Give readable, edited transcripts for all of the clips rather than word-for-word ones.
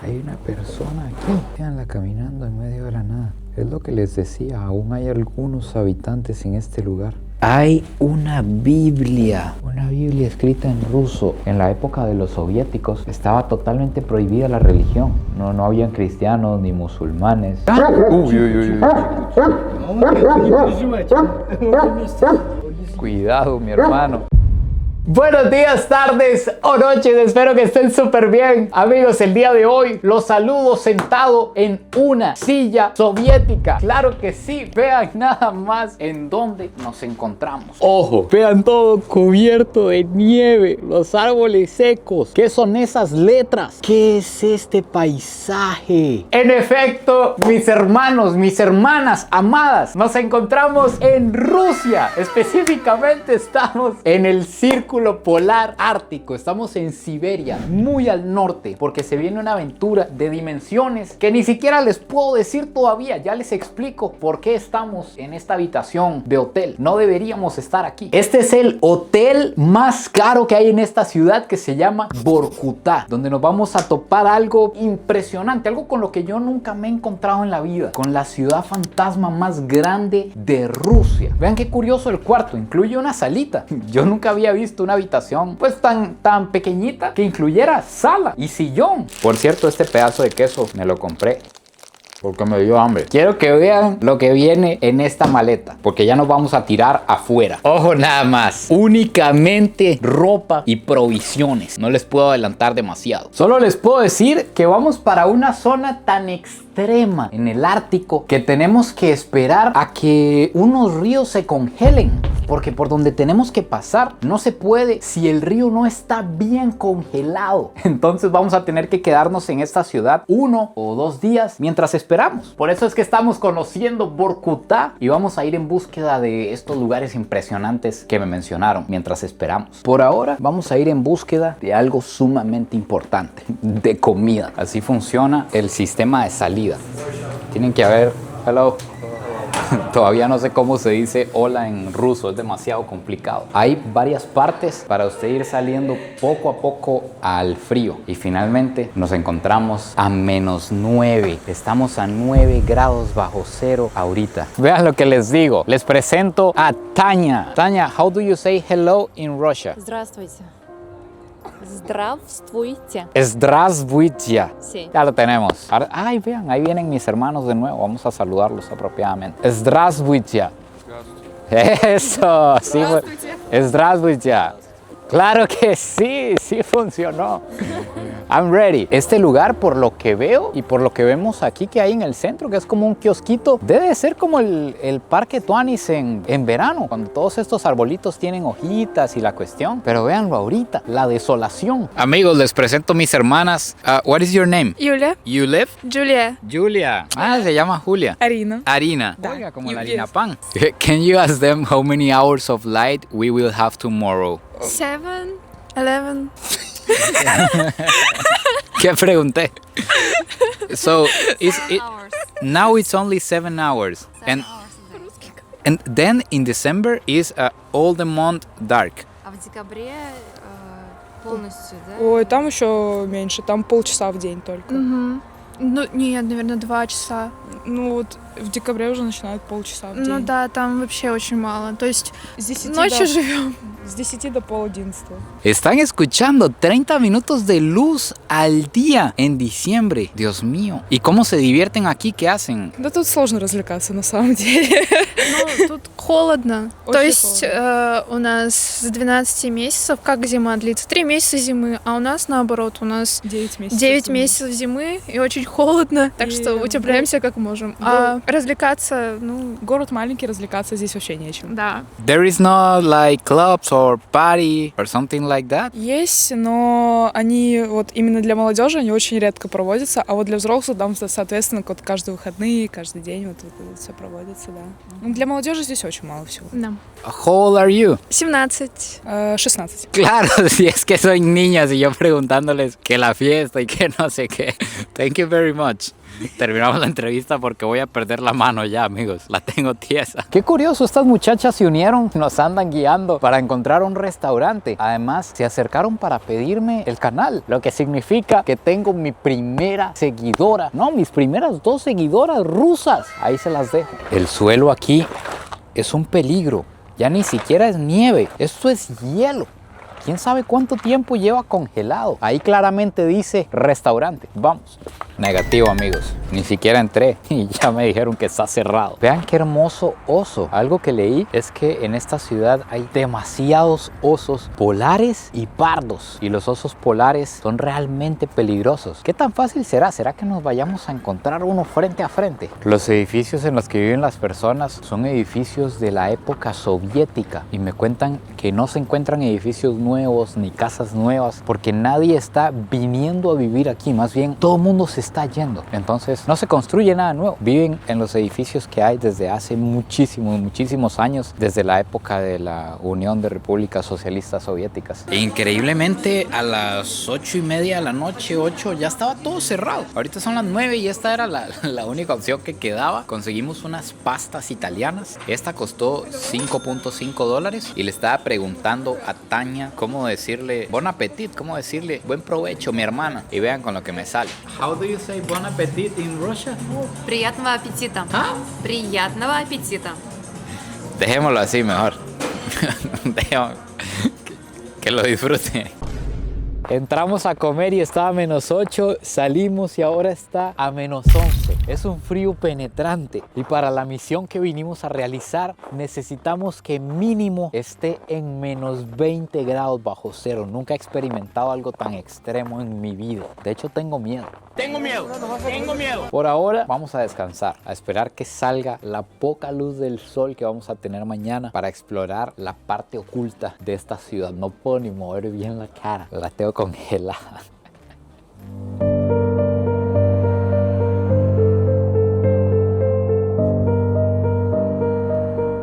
Hay una persona aquí. Véanla caminando en medio de la nada. Es lo que les decía, aún hay algunos habitantes en este lugar. Hay una Biblia escrita en ruso. En la época de los soviéticos estaba totalmente prohibida la religión. No habían cristianos ni musulmanes. Cuidado, mi hermano. Buenos días, tardes o noches, espero que estén súper bien. Amigos, el día de hoy los saludo sentado en una silla soviética. Claro que sí, vean nada más en dónde nos encontramos. Ojo, vean todo cubierto de nieve, los árboles secos. ¿Qué son esas letras? ¿Qué es este paisaje? En efecto, mis hermanos, mis hermanas amadas, nos encontramos en Rusia. Específicamente estamos en el Círculo Polar Ártico. Estamos en Siberia, muy al norte, porque se viene una aventura de dimensiones que ni siquiera les puedo decir todavía. Ya les explico por qué estamos en esta habitación de hotel. No deberíamos estar aquí. Este es el hotel más caro que hay en esta ciudad, que se llama Vorkuta, donde nos vamos a topar algo impresionante, algo con lo que yo nunca me he encontrado en la vida, con la ciudad fantasma más grande de Rusia. Vean qué curioso el cuarto, incluye una salita. Yo nunca había visto una habitación pues tan pequeñita que incluyera sala y sillón. Por cierto, este pedazo de queso me lo compré porque me dio hambre. Quiero que vean lo que viene en esta maleta, porque ya nos vamos a tirar afuera. Ojo nada más, únicamente ropa y provisiones. No les puedo adelantar demasiado. Solo les puedo decir que vamos para una zona tan extrema en el Ártico que tenemos que esperar a que unos ríos se congelen, porque por donde tenemos que pasar no se puede si el río no está bien congelado. Entonces vamos a tener que quedarnos en esta ciudad 1 o 2 días mientras esperamos. Por eso es que estamos conociendo Vorkuta y vamos a ir en búsqueda de estos lugares impresionantes que me mencionaron mientras esperamos. Por ahora vamos a ir en búsqueda de algo sumamente importante, de comida. Así funciona el sistema de salida. Tienen que haber... Hello. Todavía no sé cómo se dice hola en ruso, es demasiado complicado. Hay varias partes para usted ir saliendo poco a poco al frío. Y finalmente nos encontramos a -9. Estamos a 9 grados bajo cero ahorita. Vean lo que les digo. Les presento a Tanya. Tanya, how do you say hello in Russia? Здравствуйте. Здравствуйте. Здравствуйте. Sí. Ya lo tenemos. Ahora, ay, vean, ahí vienen mis hermanos de nuevo. Vamos a saludarlos apropiadamente. Здравствуйте. Eso, sí. Здравствуйте. Claro que sí, sí funcionó. I'm ready. Este lugar, por lo que veo y por lo que vemos aquí que hay en el centro, que es como un kiosquito, debe de ser como el Parque Tuanis en verano, cuando todos estos arbolitos tienen hojitas y la cuestión. Pero véanlo ahorita, la desolación. Amigos, les presento mis hermanas. What is your name? Юля. You live? Julia. Julia. Ah, se llama Julia. Arina. Harina. Da. Oiga, como You la yes. harina pan. Can you ask them how many hours of light we will have tomorrow? 7, 11. ¿Qué pregunté? So, Hours. now it's only 7 hours. And then in December is all the month dark. А в декабре полностью, да? Ой, там еще меньше, там полчаса в день только. Ну, нет, наверное, 2 часа. Ну вот в декабре уже начинают полчаса в день. Ну да, там вообще очень мало. То есть С 10 ночью до... живем. С 10 до 10:30. Están escuchando 30 minutos de luz al día en diciembre. Dios mío. ¿Y cómo se divierten aquí? ¿Qué hacen? Да тут сложно развлекаться на самом деле. Ну, тут холодно. Очень То есть у нас с 12 месяцев, как зима длится? 3 месяца зимы, а у нас наоборот, у нас 9 месяцев. 9 месяцев зимы и очень холодно. Так И что утепляемся как можем. А развлекаться, ну, Город маленький, развлекаться здесь вообще нечем. да. There is no like clubs or party or something like that? Есть, но они вот именно для молодежи они очень редко проводятся, а вот для взрослых там, соответственно, вот каждые выходные, каждый день вот это все проводится, да. Ну, для молодежи здесь очень очень мало всего. Да. How old are you? 17. 16. Claro, si es que soy niñas y yo preguntándoles que la fiesta y que no sé qué. Thank you very much. Terminamos la entrevista porque voy a perder la mano ya, amigos. La tengo tiesa. Qué curioso, estas muchachas se unieron, nos andan guiando para encontrar un restaurante. Además, se acercaron para pedirme el canal, lo que significa que tengo mi primera seguidora. No, mis primeras 2 seguidoras rusas. Ahí se las dejo. El suelo aquí es un peligro. Ya ni siquiera es nieve, esto es hielo. ¿Quién sabe cuánto tiempo lleva congelado? Ahí claramente dice restaurante. Vamos. Negativo, amigos. Ni siquiera entré y ya me dijeron que está cerrado. Vean qué hermoso oso. Algo que leí es que en esta ciudad hay demasiados osos polares y pardos. Y los osos polares son realmente peligrosos. ¿Qué tan fácil será? ¿Será que nos vayamos a encontrar uno frente a frente? Los edificios en los que viven las personas son edificios de la época soviética. Y me cuentan que no se encuentran edificios nuevos ni casas nuevas porque nadie está viniendo a vivir aquí. Más bien, todo el mundo se está yendo. Entonces, no se construye nada nuevo. Viven en los edificios que hay desde hace muchísimos años, desde la época de la Unión de Repúblicas Socialistas Soviéticas. Increíblemente, a las 8:30 de la noche, 8, ya estaba todo cerrado. Ahorita son las 9 y esta era la única opción que quedaba. Conseguimos unas pastas italianas. Esta costó $5.5 y le estaba preguntando a Tania cómo decirle bon appetit, cómo decirle buen provecho, mi hermana. Y vean con lo que me sale. How do you say bon appetit in Russia? Приятного аппетита. ¿Ah? Приятного аппетита. Dejémoslo así mejor. Dejémoslo. Que lo disfrute. Entramos a comer y estaba a -8, salimos y ahora está a -11. Es un frío penetrante y para la misión que vinimos a realizar necesitamos que mínimo esté en -20 grados bajo cero. Nunca he experimentado algo tan extremo en mi vida. De hecho, tengo miedo. Tengo miedo. Por ahora vamos a descansar, a esperar que salga la poca luz del sol que vamos a tener mañana para explorar la parte oculta de esta ciudad. No puedo ni mover bien la cara, la tengo congelada.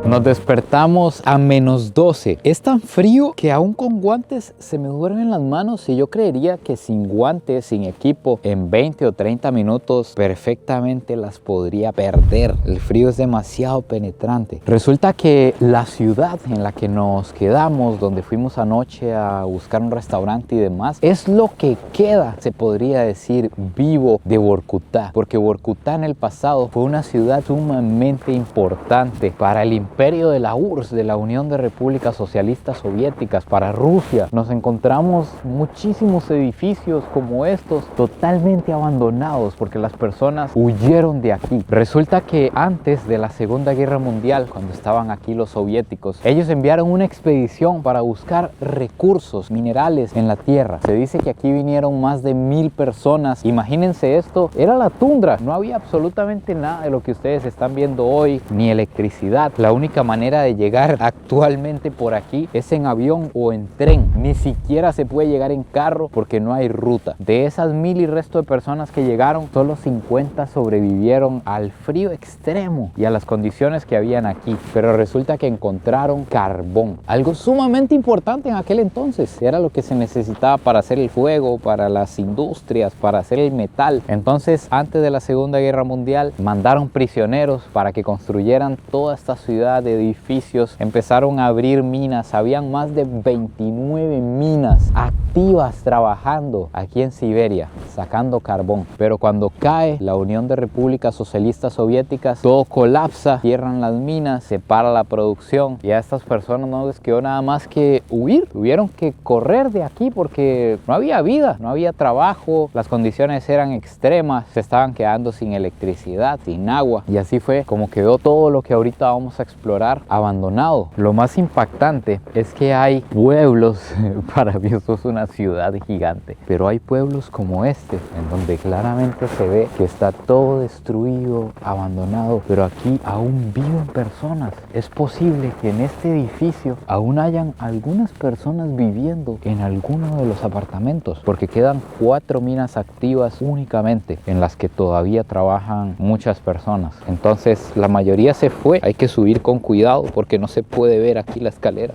Nos despertamos a -12. Es tan frío que aún con guantes se me duermen las manos y yo creería que sin guantes, sin equipo, en 20 o 30 minutos perfectamente las podría perder. El frío es demasiado penetrante. Resulta que la ciudad en la que nos quedamos, donde fuimos anoche a buscar un restaurante y demás, es lo que queda, se podría decir, vivo de Vorkutá. Porque Vorkutá en el pasado fue una ciudad sumamente importante para el imperio de la URSS, de la Unión de Repúblicas Socialistas Soviéticas, para Rusia. Nos encontramos muchísimos edificios como estos totalmente abandonados porque las personas huyeron de aquí. Resulta que antes de la Segunda Guerra Mundial, cuando estaban aquí los soviéticos, ellos enviaron una expedición para buscar recursos minerales en la tierra. Se dice que aquí vinieron más de 1000 personas. Imagínense esto, era la tundra, no había absolutamente nada de lo que ustedes están viendo hoy, ni electricidad. La única manera de llegar actualmente por aquí es en avión o en tren. Ni siquiera se puede llegar en carro porque no hay ruta. De esas 1000 y resto de personas que llegaron, solo 50 sobrevivieron al frío extremo y a las condiciones que habían aquí. Pero resulta que encontraron carbón, algo sumamente importante en aquel entonces. Era lo que se necesitaba para hacer el fuego, para las industrias, para hacer el metal. Entonces, antes de la Segunda Guerra Mundial, mandaron prisioneros para que construyeran toda esta ciudad de edificios. Empezaron a abrir minas. Habían más de 29 minas activas trabajando aquí en Siberia, sacando carbón. Pero cuando cae la Unión de Repúblicas Socialistas Soviéticas, todo colapsa, cierran las minas, se para la producción y a estas personas no les quedó nada más que huir. Tuvieron que correr de aquí porque no había vida, no había trabajo, las condiciones eran extremas, se estaban quedando sin electricidad, sin agua, y así fue como quedó todo lo que ahorita vamos a explorar abandonado. Lo más impactante es que hay pueblos, para mí esto es una ciudad gigante, pero hay pueblos como este, en donde claramente se ve que está todo destruido, abandonado, pero aquí aún viven personas. Es posible que en este edificio aún hayan algunas personas viviendo en alguno de los apartamentos, porque quedan 4 minas activas únicamente en las que todavía trabajan muchas personas. Entonces la mayoría se fue, hay que subir con con cuidado porque no se puede ver aquí la escalera.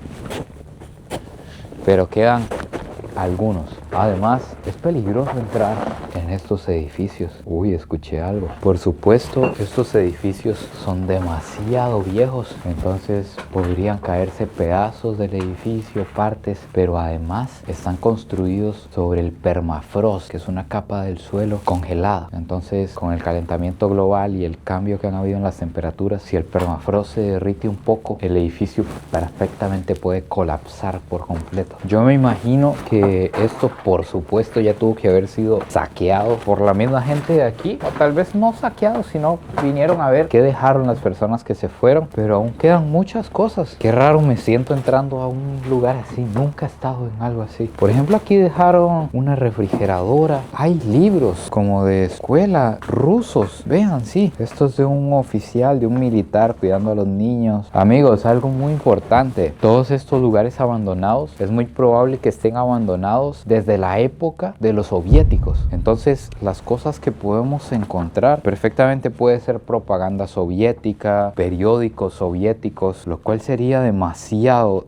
Pero quedan algunos. Además, es peligroso entrar en estos edificios. Uy, escuché algo. Por supuesto, estos edificios son demasiado viejos, entonces podrían caerse pedazos del edificio, partes, pero además están construidos sobre el permafrost, que es una capa del suelo congelada. Entonces, con el calentamiento global y el cambio que han habido en las temperaturas, si el permafrost se derrite un poco, el edificio perfectamente puede colapsar por completo. Yo me imagino que esto, por supuesto, ya tuvo que haber sido saqueado por la misma gente de aquí, o tal vez no saqueado, sino vinieron a ver qué dejaron las personas que se fueron, pero aún quedan muchas cosas. Qué raro me siento entrando a un lugar así, nunca he estado en algo así. Por ejemplo, aquí dejaron una refrigeradora, hay libros como de escuela rusos, vean, sí, esto es de un oficial, de un militar cuidando a los niños. Amigos, algo muy importante, todos estos lugares abandonados, es muy probable que estén abandonados desde la época de los soviéticos. Entonces, las cosas que podemos encontrar perfectamente puede ser propaganda soviética, periódicos soviéticos, lo cual sería demasiado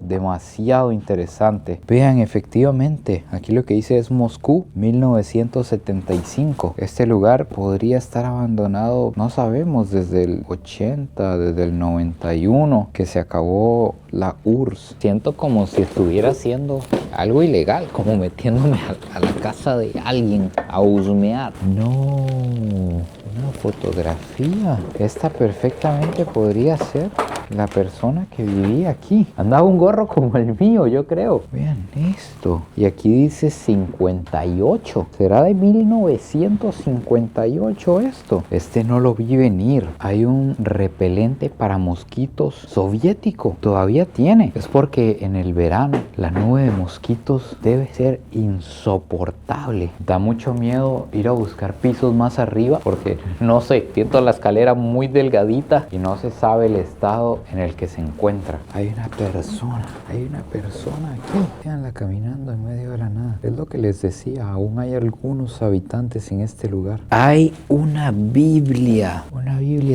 interesante. Vean, efectivamente, aquí lo que dice es Moscú, 1975. Este lugar podría estar abandonado, no sabemos, desde el 80, desde el 91, que se acabó la URSS. Siento como si estuviera haciendo algo ilegal, como metiéndome a la casa de alguien a husmear. No, una fotografía. Esta perfectamente podría ser la persona que vivía aquí. Andaba un gorro como el mío, yo creo. Vean esto. Y aquí dice 58. ¿Será de 1958 esto? Este no lo vi venir. Hay un repelente para mosquitos soviético. Todavía tiene. Es porque en el verano la nube de mosquitos debe ser insoportable. Da mucho miedo ir a buscar pisos más arriba porque no sé, siento la escalera muy delgadita y no se sabe el estado en el que se encuentra. Hay una persona aquí. Véanla caminando en medio de la nada. Es lo que les decía, aún hay algunos habitantes en este lugar. Hay una Biblia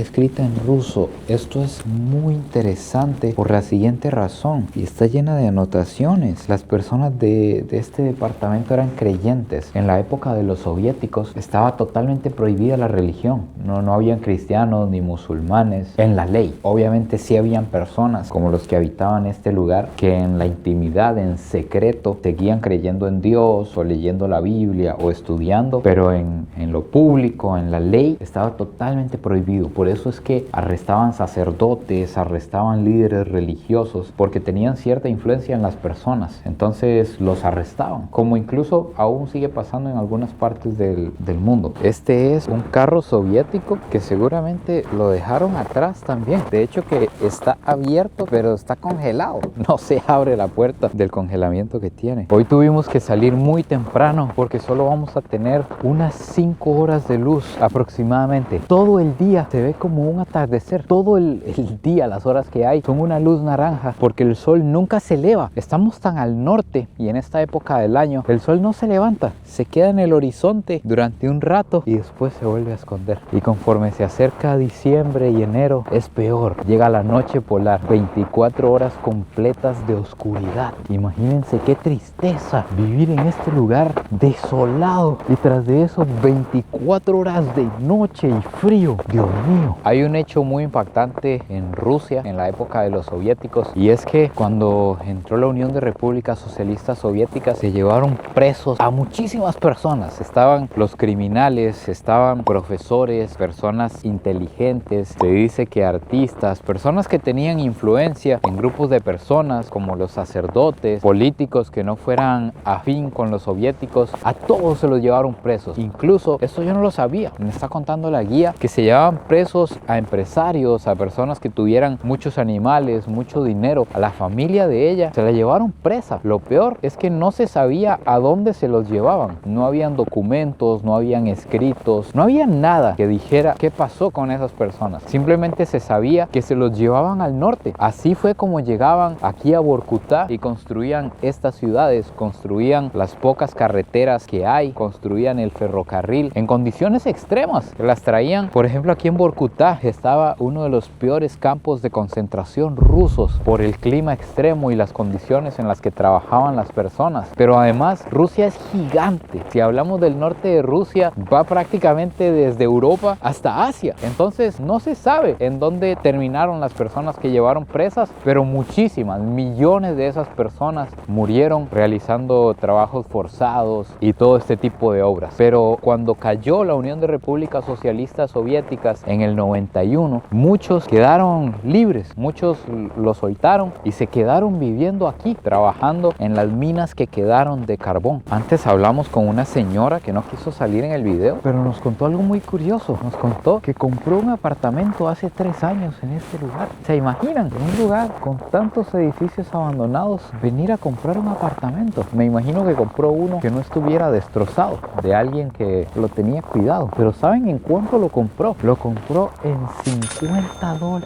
escrita en ruso. Esto es muy interesante por la siguiente razón, y está llena de anotaciones. Las personas de este departamento eran creyentes. En la época de los soviéticos estaba totalmente prohibida la religión. No habían cristianos ni musulmanes en la ley. Obviamente sí habían personas como los que habitaban este lugar que en la intimidad, en secreto, seguían creyendo en Dios o leyendo la Biblia o estudiando, pero en lo público, en la ley, estaba totalmente prohibido. Por eso es que arrestaban sacerdotes, arrestaban líderes religiosos, porque tenían cierta influencia en las personas. Entonces los arrestaban, como incluso aún sigue pasando en algunas partes del mundo. Este es un carro soviético que seguramente lo dejaron atrás también. De hecho que está abierto, pero está congelado. No se abre la puerta del congelamiento que tiene. Hoy tuvimos que salir muy temprano porque solo vamos a tener unas 5 horas de luz aproximadamente. Todo el día se ve como un atardecer. Todo el día, las horas que hay son una luz naranja porque el sol nunca se eleva. Estamos tan al norte y en esta época del año el sol no se levanta. Se queda en el horizonte durante un rato y después se vuelve a esconder. Y conforme se acerca diciembre y enero es peor. Llega la noche polar, 24 horas completas de oscuridad. Imagínense qué tristeza vivir en este lugar desolado y tras de eso 24 horas de noche y frío. Dios mío. Hay un hecho muy impactante en Rusia en la época de los soviéticos, y es que cuando entró la Unión de Repúblicas Socialistas Soviéticas se llevaron presos a muchísimas personas. Estaban los criminales, estaban profesores, personas inteligentes, se dice que artistas, personas que tenían influencia en grupos de personas como los sacerdotes, políticos que no fueran afín con los soviéticos. A todos se los llevaron presos. Incluso, esto yo no lo sabía, me está contando la guía, que se llevaban presos a empresarios, a personas que tuvieran muchos animales, mucho dinero. A la familia de ella se la llevaron presa. Lo peor es que no se sabía a dónde se los llevaban. No habían documentos documentos, no habían escritos, no había nada que dijera qué pasó con esas personas. Simplemente se sabía que se los llevaban al norte. Así fue como llegaban aquí a Vorkutá y construían estas ciudades, construían las pocas carreteras que hay, construían el ferrocarril en condiciones extremas. Las traían, por ejemplo, aquí en Vorkutá estaba uno de los peores campos de concentración rusos por el clima extremo y las condiciones en las que trabajaban las personas. Pero además Rusia es gigante. Si hablamos del norte de Rusia, va prácticamente desde Europa hasta Asia. Entonces no se sabe en dónde terminaron las personas que llevaron presas, pero muchísimas, millones de esas personas murieron realizando trabajos forzados y todo este tipo de obras. Pero cuando cayó la Unión de Repúblicas Socialistas Soviéticas en el 91, muchos quedaron libres, muchos lo soltaron y se quedaron viviendo aquí, trabajando en las minas que quedaron de carbón. Antes hablamos con una señora que no quiso salir en el video, pero nos contó algo muy curioso. Nos contó que compró un apartamento hace 3 años en este lugar. ¿Se imaginan? En un lugar con tantos edificios abandonados, venir a comprar un apartamento. Me imagino que compró uno que no estuviera destrozado, de alguien que lo tenía cuidado. Pero ¿saben en cuánto lo compró? Lo compró en $50.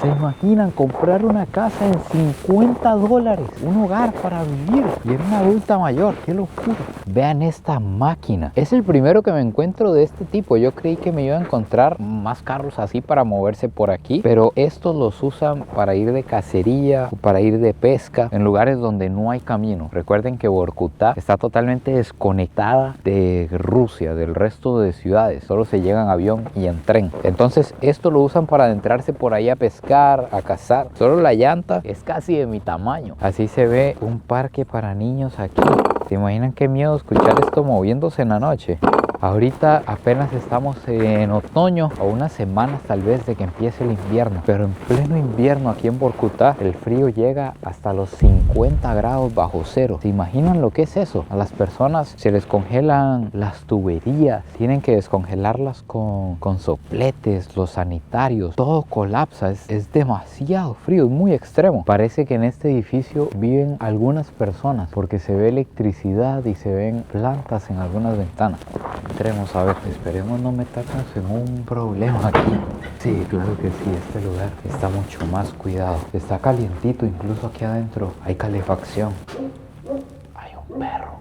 ¿Se imaginan comprar una casa en $50? Un hogar para vivir. Y era una adulta mayor. ¡Qué locura! Vean esta máquina. Es el primero que me encuentro de este tipo. Yo creí que me iba a encontrar más carros así para moverse por aquí, pero estos los usan para ir de cacería o para ir de pesca en lugares donde no hay camino. Recuerden que Vorkutá está totalmente desconectada de Rusia, del resto de ciudades. Solo se llega en avión y en tren. Entonces esto lo usan para adentrarse por ahí a pescar, a cazar. Solo la llanta es casi de mi tamaño. Así se ve un parque para niños aquí. ¿Se imaginan qué miedo escuchar esto moviéndose en la noche? Ahorita apenas estamos en otoño, a unas semanas tal vez de que empiece el invierno, pero en pleno invierno aquí en Vorkutá el frío llega hasta los 50 grados bajo cero. ¿Se imaginan lo que es eso? A las personas se les congelan las tuberías, tienen que descongelarlas con sopletes, los sanitarios, todo colapsa, es demasiado frío, es muy extremo. Parece que en este edificio viven algunas personas porque se ve electricidad y se ven plantas en algunas ventanas. Entremos a ver, esperemos no meternos en un problema aquí. Sí, claro que sí, este lugar está mucho más cuidado. Está calientito, incluso aquí adentro hay calefacción. Hay un perro.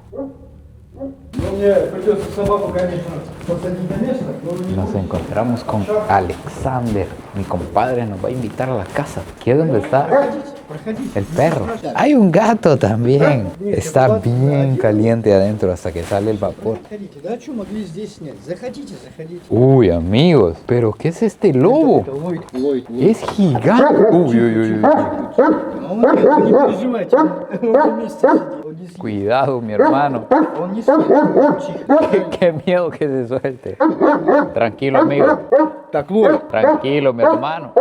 Nos encontramos con Alexander. Mi compadre nos va a invitar a la casa. Aquí es donde está el perro. Hay un gato también. Está bien caliente adentro hasta que sale el vapor. Uy, amigos, pero ¿qué es este lobo? Es gigante. Uy, uy, uy, uy. Cuidado, mi hermano. Qué miedo que se suelte. Tranquilo, amigo. Tranquilo, mi hermano.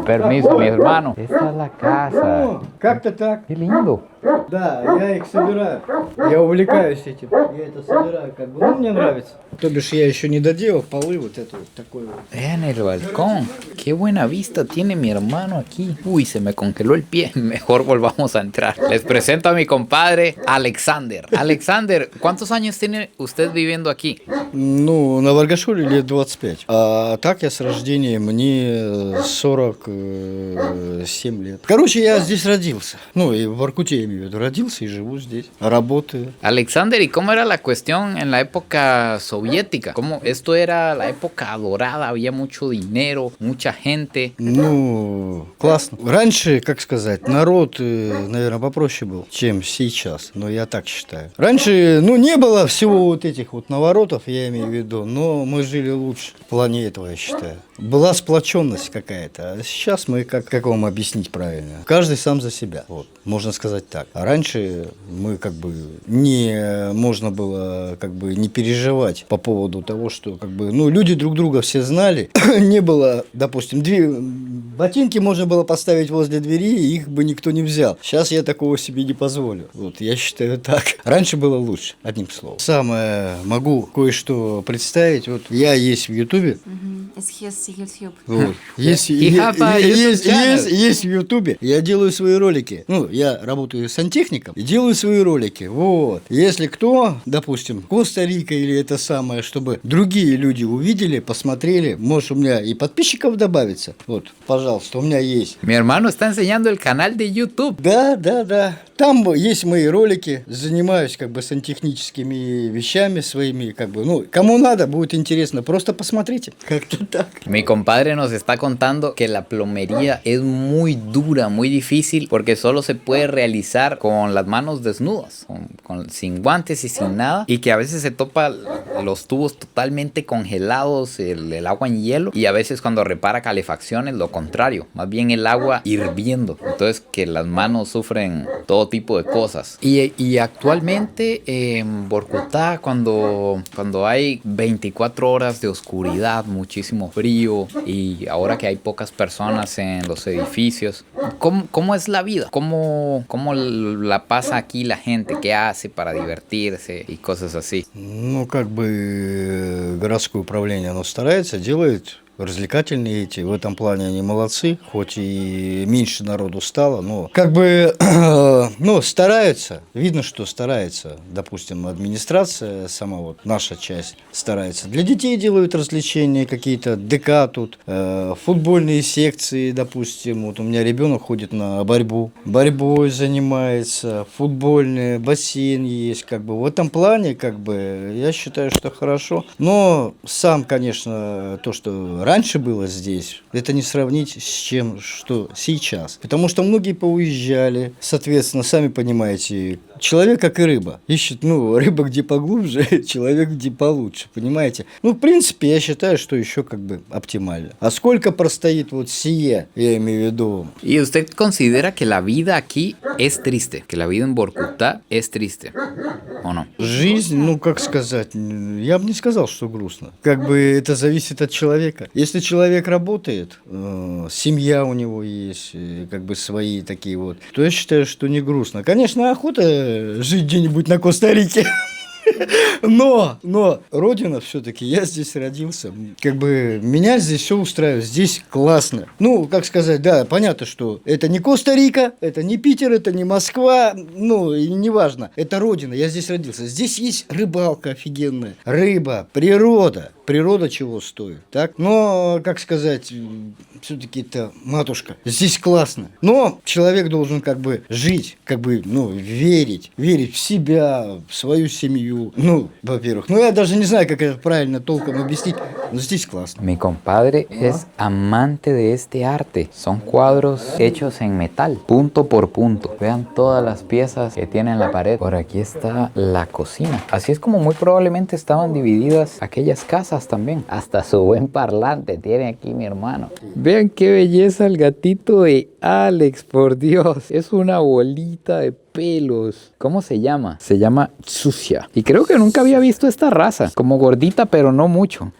Permiso, mi hermano. Esta es la casa. Как-то так. Qué lindo. Да, я их собираю. Я увлекаюсь этим. Я это собираю, как бы. Ну, мне нравится. То бишь, я еще не доделал полы, вот это вот такой вот. Vean el balcón. Qué buena vista tiene mi hermano aquí. Uy, se me congeló el pie. Mejor volvamos a entrar. Les presento a mi compadre Alexander. Alexander, ¿cuántos años tiene usted viviendo aquí? Ну, на Варгашуле лет 25. А так я с рождения, мне 47 лет. Короче, я здесь родился. Ну, и в Воркуте, я имею в виду, родился и живу здесь. Работаю. Alexander, ¿y cómo era la cuestión en la época soviética? ¿Cómo esto era la época dorada? Había mucho dinero, mucha gente. Ну, классно. Раньше, как сказать, народ, наверное, попроще был, чем сейчас. Но я так считаю. Раньше, ну, не было всего вот этих вот наворотов, я имею в виду, но мы жили лучше в плане этого, я считаю. Была сплоченность какая-то. А сейчас мы, как вам объяснить правильно? Каждый сам за себя. Вот, можно сказать так. А раньше мы как бы не можно было как бы не переживать по поводу того, что как бы, ну, люди друг друга все знали. Не было, допустим, ботинки можно было поставить возле двери, и их бы никто не взял. Сейчас я такого себе не позволю. Вот, я считаю так. Раньше было лучше, одним словом. Самое могу кое-что представить. Вот я есть в Ютубе. есть YouTube. Вот. Есть, И хапа, есть, YouTube channel. есть в Ютубе. Я делаю свои ролики. Ну, я работаю сантехником и делаю свои ролики. Вот. Если кто, допустим, Коста-Рика или это самое, чтобы другие люди увидели, посмотрели, может, у меня и подписчиков добавится. Вот, пожалуйста, у меня есть. Mi hermano está enseñando el canal de YouTube. Да, да, да. Там есть мои ролики, занимаюсь как бы сантехническими вещами своими, как бы, ну, кому надо, будет интересно, просто посмотрите. Как-то так. Mi compadre nos está contando que la plomería es muy dura, muy difícil, porque solo se puede realizar con las manos desnudas, sin guantes y sin nada, y que a veces se topa los tubos totalmente congelados, el agua en hielo, y a veces cuando repara calefacciones lo contrario, más bien el agua hirviendo, entonces que las manos sufren todo tipo de cosas. Y actualmente en Vorkutá, cuando hay 24 horas de oscuridad, muchísimo frío, y ahora que hay pocas personas en los edificios, ¿cómo es la vida? ¿Cómo la pasa aquí la gente? ¿Qué hace para divertirse y cosas así? Ну, как бы городское управление, оно старается, делает развлекательные эти, в этом плане они молодцы, хоть и меньше народу стало, но как бы, ну, стараются, видно, что старается, допустим, администрация, сама вот наша часть старается. Для детей делают развлечения какие-то, ДК тут, футбольные секции, допустим, вот у меня ребенок ходит на борьбой занимается, футбольный бассейн есть, как бы, в этом плане, как бы, я считаю, что хорошо, но сам, конечно, то, что раньше было здесь, это не сравнить с чем, что сейчас. Потому что многие поуезжали, соответственно, сами понимаете, человек как и рыба. Ищет, ну, рыба где поглубже, человек где получше, понимаете? Ну, в принципе, я считаю, что еще как бы оптимально. А сколько простоит вот сие, я имею в виду? ¿Y usted considera que la vida aquí es triste? ¿Que la vida en Vorkutá es triste? ¿O no? Жизнь, ну, как сказать, я бы не сказал, что грустно. Как бы это зависит от человека. Если человек работает, семья у него есть, как бы свои такие вот, то я считаю, что не грустно. Конечно, охота жить где-нибудь на Коста-Рике. Но родина все-таки, я здесь родился, как бы меня здесь все устраивает, здесь классно. Ну, как сказать, да, понятно, что это не Коста-Рика, это не Питер, это не Москва, ну, и не важно, это родина, я здесь родился. Здесь есть рыбалка офигенная, рыба, природа чего стоит, так? Но, как сказать, все-таки это матушка, здесь классно. Но человек должен как бы жить, как бы, ну, верить в себя, в свою семью. Ну, во-первых, ну я даже не знаю, как это правильно толком объяснить, но здесь классно. Mi compadre es amante de este arte. Son cuadros hechos en metal, punto por punto. Vean todas las piezas que tiene en la pared. Por aquí está la cocina. Así es como muy probablemente estaban divididas aquellas casas también. Hasta su buen parlante tiene aquí mi hermano. Vean qué belleza el gatito de Alex, por Dios. Es una bolita de pelos. ¿Cómo se llama? Se llama Sucia. Y creo que nunca había visto esta raza. Como gordita, pero no mucho.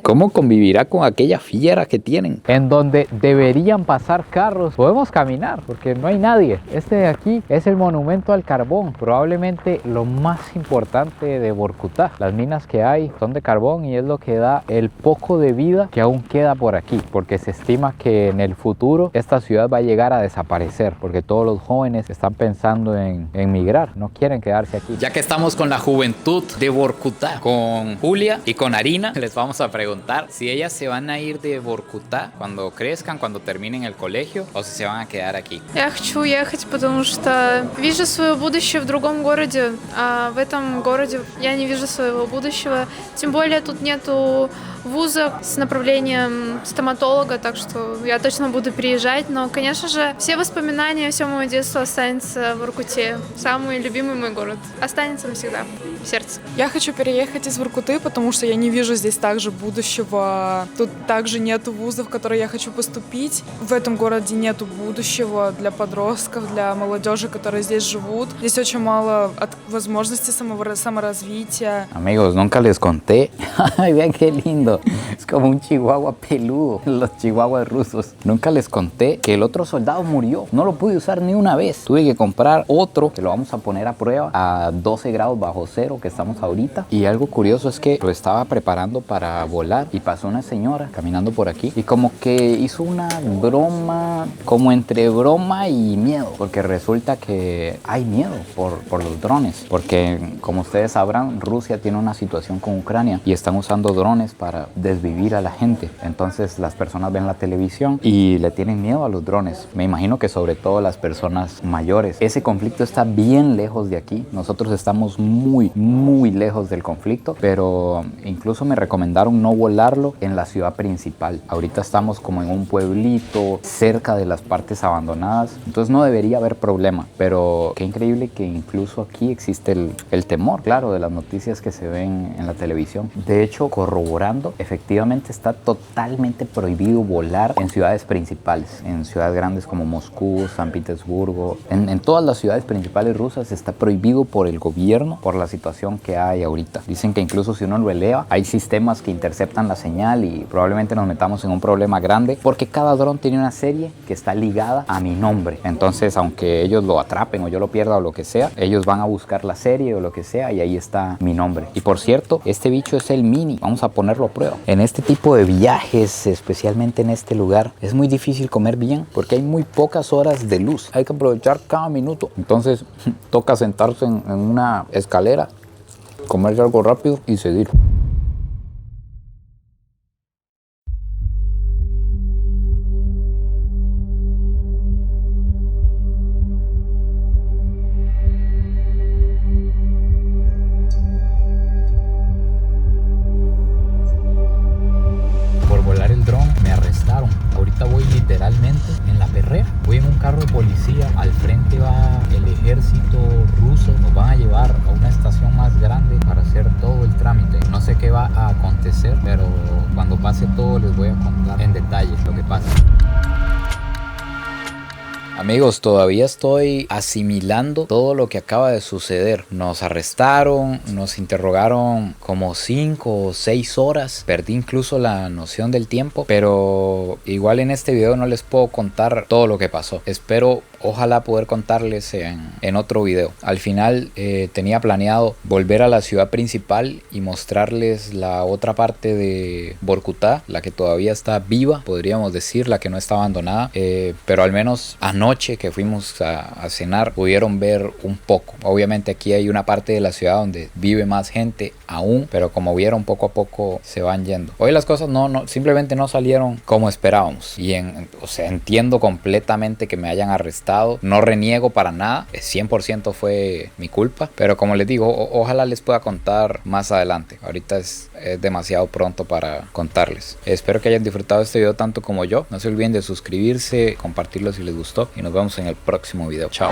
¿Cómo convivirá con aquella fiera que tienen? En donde deberían pasar carros. Podemos caminar porque no hay nadie. Este de aquí es el monumento al carbón. Probablemente lo más importante de Vorkutá. Las minas que hay son de carbón y es lo que da el poco de vida que aún queda por aquí. Porque se estima que en el futuro esta ciudad va a llegar a desaparecer. Porque todos los jóvenes están pensando en migrar, no quieren quedarse aquí. Ya que estamos con la juventud de Vorkutá, con Julia y con Arina, les vamos a preguntar si ellas se van a ir de Vorkutá cuando crezcan, cuando terminen el colegio, o si se van a quedar aquí. Я хочу уехать, потому что вижу свое будущее в другом городе, а в этом городе я не вижу своего будущего. Тем более тут нету вуза с направлением стоматолога, так что я точно буду переезжать. Но, конечно же, все воспоминания, все мое детство останется в Воркуте. Самый любимый мой город. Останется навсегда в сердце. Я хочу переехать из Воркуты, потому что я не вижу здесь также будущего. Тут также нету вузов, в которые я хочу поступить. В этом городе нету будущего для подростков, для молодежи, которые здесь живут. Здесь очень мало возможностей саморазвития. Amigos, nunca les conté. Vean qué lindo. Es como un chihuahua peludo, los chihuahuas rusos. Nunca les conté que el otro soldado murió. No lo pude usar ni una vez. Tuve que comprar otro que lo vamos a poner a prueba a 12 grados bajo cero crucero que estamos ahorita. Y algo curioso es que lo estaba preparando para volar y pasó una señora caminando por aquí y como que hizo una broma, como entre broma y miedo, porque resulta que hay miedo por los drones, porque como ustedes sabrán, Rusia tiene una situación con Ucrania y están usando drones para desvivir a la gente. Entonces las personas ven la televisión y le tienen miedo a los drones. Me imagino que sobre todo las personas mayores. Ese conflicto está bien lejos de aquí. Nosotros estamos muy lejos del conflicto, pero incluso me recomendaron no volarlo en la ciudad principal. Ahorita estamos como en un pueblito cerca de las partes abandonadas, entonces no debería haber problema, pero qué increíble que incluso aquí existe el temor, claro, de las noticias que se ven en la televisión. De hecho, corroborando, efectivamente está totalmente prohibido volar en ciudades principales, en ciudades grandes como Moscú, San Petersburgo, en todas las ciudades principales rusas está prohibido por el gobierno, por la situación que hay ahorita. Dicen que incluso si uno lo eleva, hay sistemas que interceptan la señal y probablemente nos metamos en un problema grande, porque cada dron tiene una serie que está ligada a mi nombre. Entonces, aunque ellos lo atrapen o yo lo pierda o lo que sea, ellos van a buscar la serie o lo que sea y ahí está mi nombre. Y por cierto, este bicho es el Mini. Vamos a ponerlo a prueba. En este tipo de viajes, especialmente en este lugar, es muy difícil comer bien porque hay muy pocas horas de luz. Hay que aprovechar cada minuto. Entonces, toca sentarse en una escalera, comerse algo rápido y seguir. Ahorita voy literalmente en la perrera. Voy en un carro de policía. Al frente va el ejército ruso. Nos van a llevar a una estación más grande para hacer todo el trámite. No sé qué va a acontecer, pero cuando pase todo les voy a contar en detalle lo que pasa. Amigos, todavía estoy asimilando todo lo que acaba de suceder. Nos arrestaron, nos interrogaron como 5 o 6 horas. Perdí incluso la noción del tiempo, pero igual en este video no les puedo contar todo lo que pasó. Espero, ojalá poder contarles en otro video. Al final tenía planeado volver a la ciudad principal y mostrarles la otra parte de Vorkutá, la que todavía está viva, podríamos decir, la que no está abandonada, pero al menos anoche que fuimos a cenar pudieron ver un poco. Obviamente aquí hay una parte de la ciudad donde vive más gente aún, pero como vieron, poco a poco se van yendo. Hoy las cosas simplemente no salieron como esperábamos y o sea, entiendo completamente que me hayan arrestado, no reniego para nada, 100% fue mi culpa, pero como les digo, ojalá les pueda contar más adelante. Ahorita es demasiado pronto para contarles. Espero que hayan disfrutado este video tanto como yo. No se olviden de suscribirse, compartirlo si les gustó y nos vemos en el próximo video. Chao.